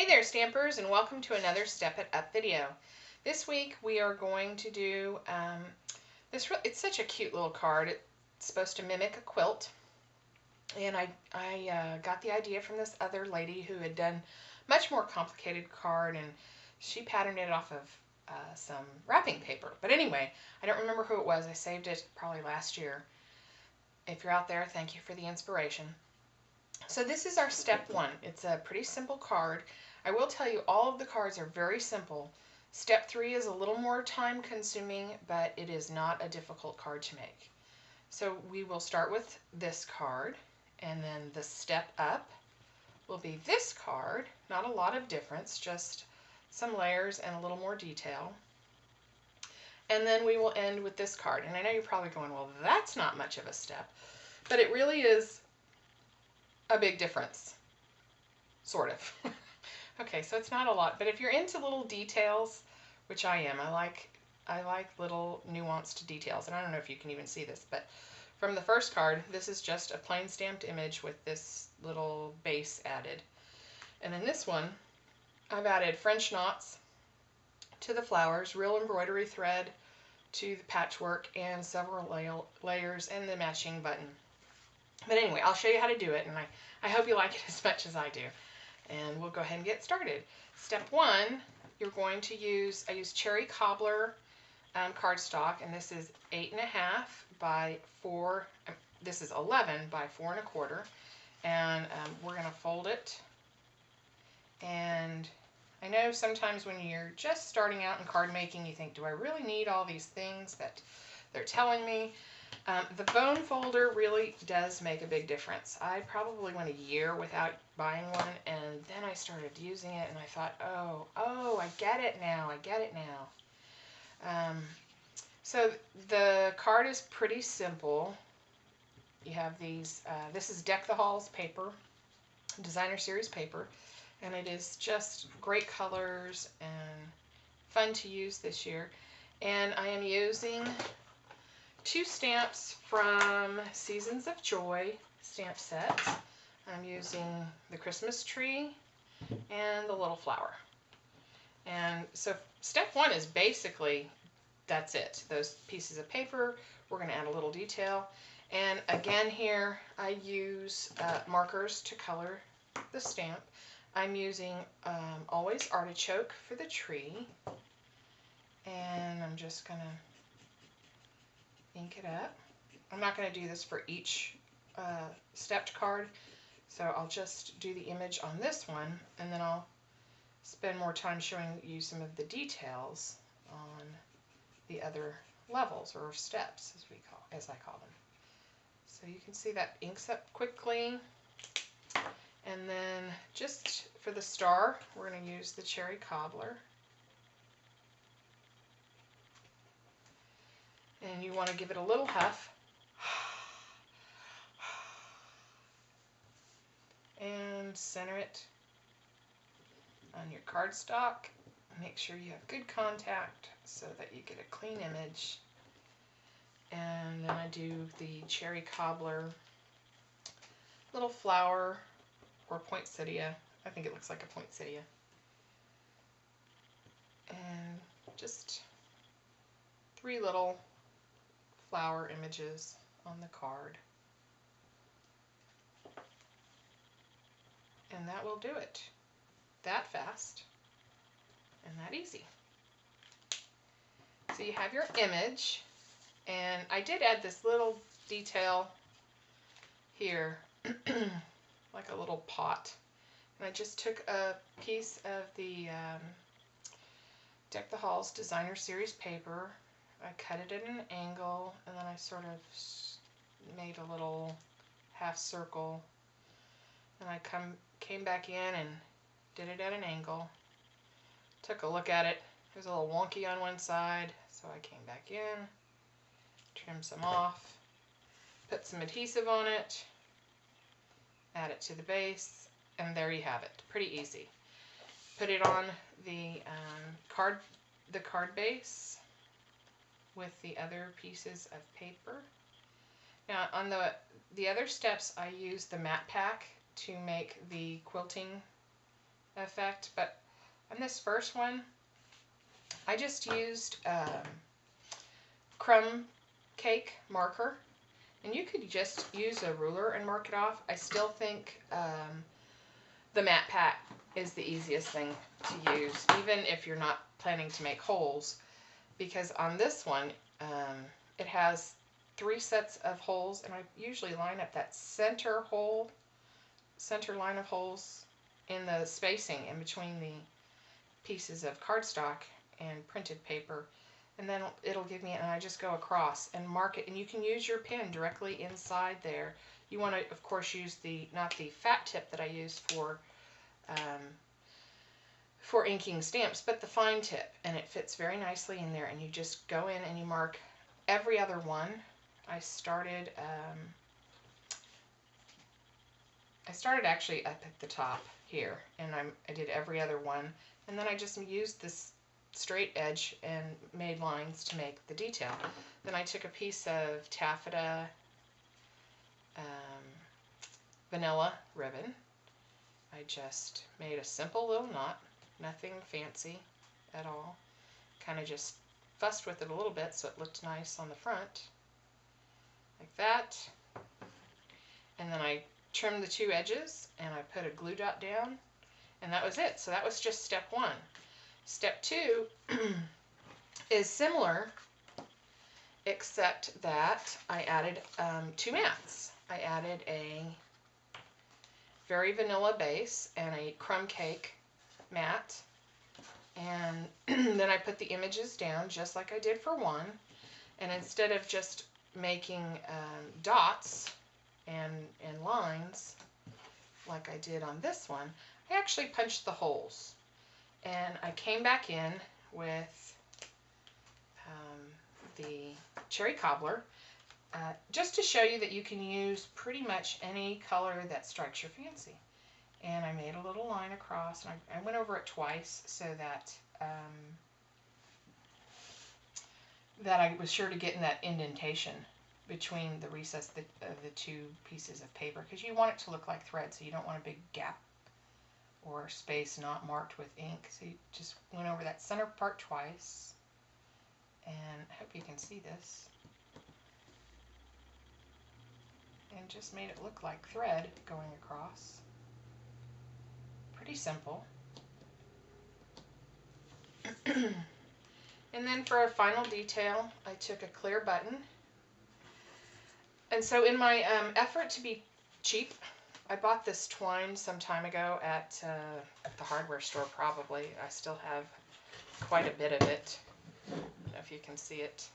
Hey there, Stampers, and welcome to another Step It Up video. This week we are going to do it's such a cute little card. It's supposed to mimic a quilt, and I got the idea from this other lady who had done much more complicated card, and she patterned it off of some wrapping paper. But anyway, I don't remember who it was. I saved it probably last year. If you're out there, thank you for the inspiration. So this is our step one. It's a pretty simple card. I will tell you all of the cards are very simple. Step 3 is a little more time consuming, but it is not a difficult card to make. So we will start with this card, and then the step up will be this card. Not a lot of difference, just some layers and a little more detail. And then we will end with this card. And I know you're probably going, well, that's not much of a step, but it really is a big difference, sort of. Okay, so it's not a lot, but if you're into little details, which I am, I like little nuanced details, and I don't know if you can even see this, but from the first card, this is just a plain stamped image with this little base added. And in this one, I've added French knots to the flowers, real embroidery thread to the patchwork, and several layers and the matching button. But anyway, I'll show you how to do it, and I hope you like it as much as I do. And we'll go ahead and get started. Step 1, you're going to use, I use Cherry Cobbler cardstock, and this is 8.5 by 4, this is 11 by 4 1/4. And we're going to fold it. And I know sometimes when you're just starting out in card making, you think, do I really need all these things that they're telling me? The bone folder really does make a big difference. I probably went a year without buying one, and then I started using it, and I thought, oh, I get it now. I get it now. So the card is pretty simple. You have these, this is Deck the Halls paper, designer series paper, and it is just great colors and fun to use this year. And I am using 2 stamps from Seasons of Joy stamp set. I'm using the Christmas tree and the little flower. And so step 1 is basically, that's it. Those pieces of paper, we're going to add a little detail. And again here, I use markers to color the stamp. I'm using Always Artichoke for the tree. And I'm just going to ink it up. I'm not going to do this for each stepped card, so I'll just do the image on this one, and then I'll spend more time showing you some of the details on the other levels or steps, as I call them. So you can see that inks up quickly. And then just for the star, we're going to use the Cherry Cobbler. And you want to give it a little huff. And center it on your cardstock. Make sure you have good contact so that you get a clean image. And then I do the Cherry Cobbler little flower or poinsettia. I think it looks like a poinsettia. And just 3 little flower images on the card. And that will do it. That fast and that easy. So you have your image, and I did add this little detail here, like a little pot. And I just took a piece of the Deck the Halls designer series paper. I cut it at an angle, and then I sort of made a little half circle, and I came back in and did it at an angle. Took a look at it. It was a little wonky on one side, so I came back in, trimmed some off, put some adhesive on it, add it to the base, and there you have it. Pretty easy. Put it on the card base with the other pieces of paper. Now on the other steps, I use the matte pack to make the quilting effect, but on this first one, I just used crumb cake marker, and you could just use a ruler and mark it off. I still think the matte pack is the easiest thing to use, even if you're not planning to make holes, because on this one it has 3 sets of holes, and I usually line up that center line of holes in the spacing in between the pieces of cardstock and printed paper, and then it'll give me, and I just go across and mark it, and you can use your pen directly inside there. You want to, of course, use not the fat tip that I use for inking stamps, but the fine tip, and it fits very nicely in there, and you just go in and you mark every other one. I started actually up at the top here, and I did every other one, and then I just used this straight edge and made lines to make the detail. Then I took a piece of taffeta vanilla ribbon. I just made a simple little knot, nothing fancy at all. Kind of just fussed with it a little bit so it looked nice on the front, like that. And then I trimmed the 2 edges, and I put a glue dot down, and that was it. So that was just step 1. Step 2 is similar, except that I added 2 mats. I added a very vanilla base and a crumb cake mat, and then I put the images down just like I did for 1, and instead of just making dots and lines like I did on this one, I actually punched the holes, and I came back in with the cherry cobbler just to show you that you can use pretty much any color that strikes your fancy. And I made a little line across, and I went over it twice so that that I was sure to get in that indentation between the recess of the 2 pieces of paper, because you want it to look like thread, so you don't want a big gap or space not marked with ink. So you just went over that center part twice, and I hope you can see this, and just made it look like thread going across. Pretty simple. And then for a final detail, I took a clear button. And so in my effort to be cheap, I bought this twine some time ago at the hardware store, probably. I still have quite a bit of it. I don't know if you can see it.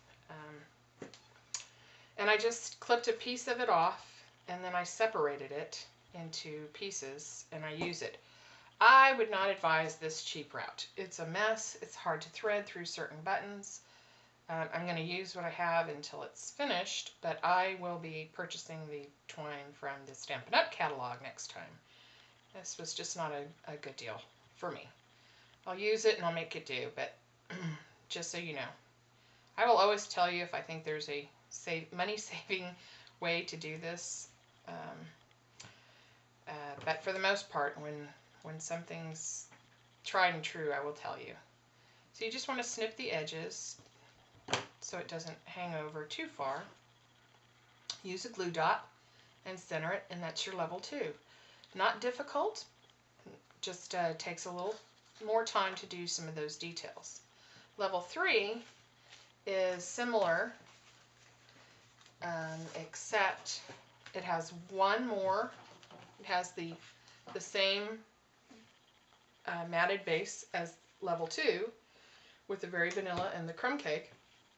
And I just clipped a piece of it off, and then I separated it into pieces, and I use it. I would not advise this cheap route. It's a mess. It's hard to thread through certain buttons. I'm going to use what I have until it's finished, but I will be purchasing the twine from the Stampin' Up! Catalog next time. This was just not a good deal for me. I'll use it and I'll make it do, but just so you know. I will always tell you if I think there's a money-saving way to do this, but for the most part, when something's tried and true, I will tell you. So you just want to snip the edges so it doesn't hang over too far. Use a glue dot and center it, and that's your level 2. Not difficult, just takes a little more time to do some of those details. Level 3 is similar, except it has one more. It has the same matted base as level 2 with the very vanilla and the crumb cake,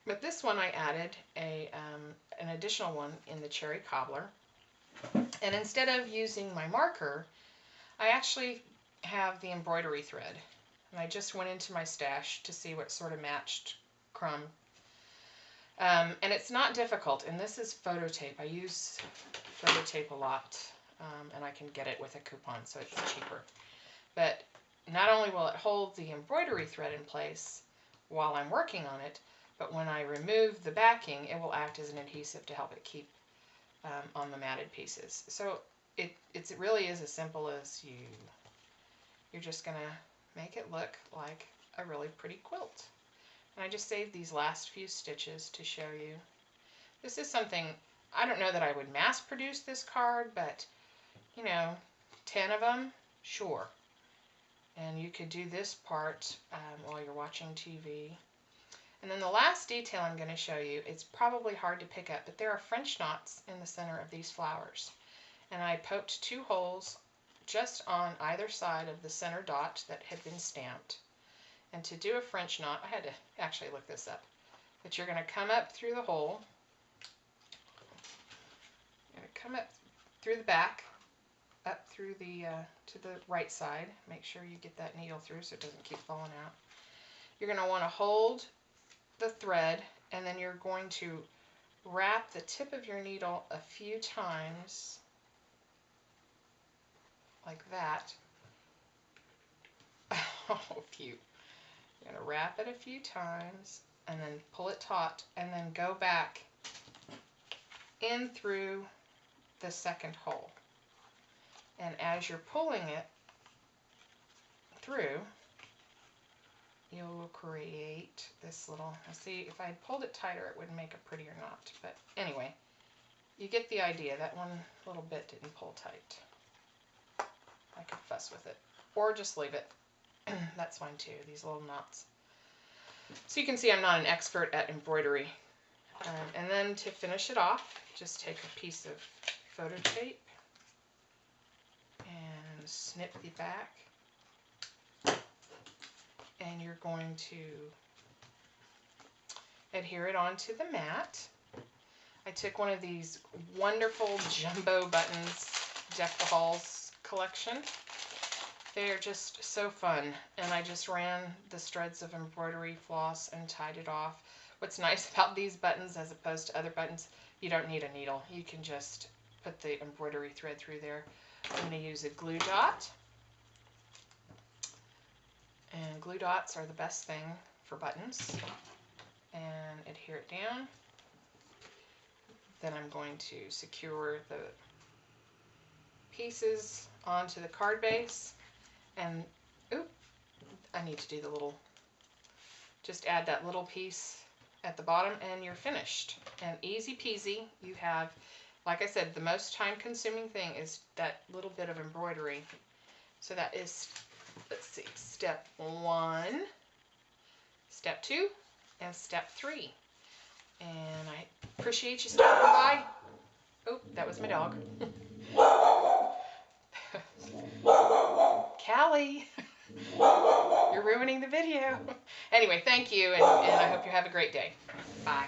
but this one I added an additional one in the cherry cobbler, and instead of using my marker, I actually have the embroidery thread, and I just went into my stash to see what sort of matched crumb, and it's not difficult, and this is photo tape. I use photo tape a lot, and I can get it with a coupon, so it's cheaper. But not only will it hold the embroidery thread in place while I'm working on it, but when I remove the backing, it will act as an adhesive to help it keep on the matted pieces. So it really is as simple as you you're just going to make it look like a really pretty quilt. And I just saved these last few stitches to show you. This is something, I don't know that I would mass produce this card, but you know, 10 of them, sure. And you could do this part while you're watching TV. And then the last detail I'm going to show you, it's probably hard to pick up, but there are French knots in the center of these flowers. And I poked 2 holes just on either side of the center dot that had been stamped. And to do a French knot, I had to actually look this up, but you're going to come up through the hole. You're going to come up through the back, up through the to the right side. Make sure you get that needle through so it doesn't keep falling out. You're going to want to hold the thread, and then you're going to wrap the tip of your needle a few times like that. Oh, few. You're going to wrap it a few times and then pull it taut and then go back in through the second hole. And as you're pulling it through, you will create this little, see, if I had pulled it tighter it would make a prettier knot, but anyway, you get the idea. That one little bit didn't pull tight. I could fuss with it, or just leave it. That's fine too, these little knots. So you can see I'm not an expert at embroidery. And then to finish it off, just take a piece of photo tape and snip the back. And you're going to adhere it onto the mat. I took one of these wonderful jumbo buttons, Deck the Halls collection. They're just so fun, and I just ran the shreds of embroidery floss and tied it off. What's nice about these buttons as opposed to other buttons, you don't need a needle. You can just put the embroidery thread through there. I'm going to use a glue dot, and glue dots are the best thing for buttons, and adhere it down. Then I'm going to secure the pieces onto the card base. And, oop, I need to do the little, just add that little piece at the bottom and you're finished. And easy peasy. You have, like I said, the most time consuming thing is that little bit of embroidery. So that is, let's see, step 1, step 2, and step 3. And I appreciate you stopping by. Oh, that was my dog. Callie, you're ruining the video. Anyway, thank you, and I hope you have a great day. Bye.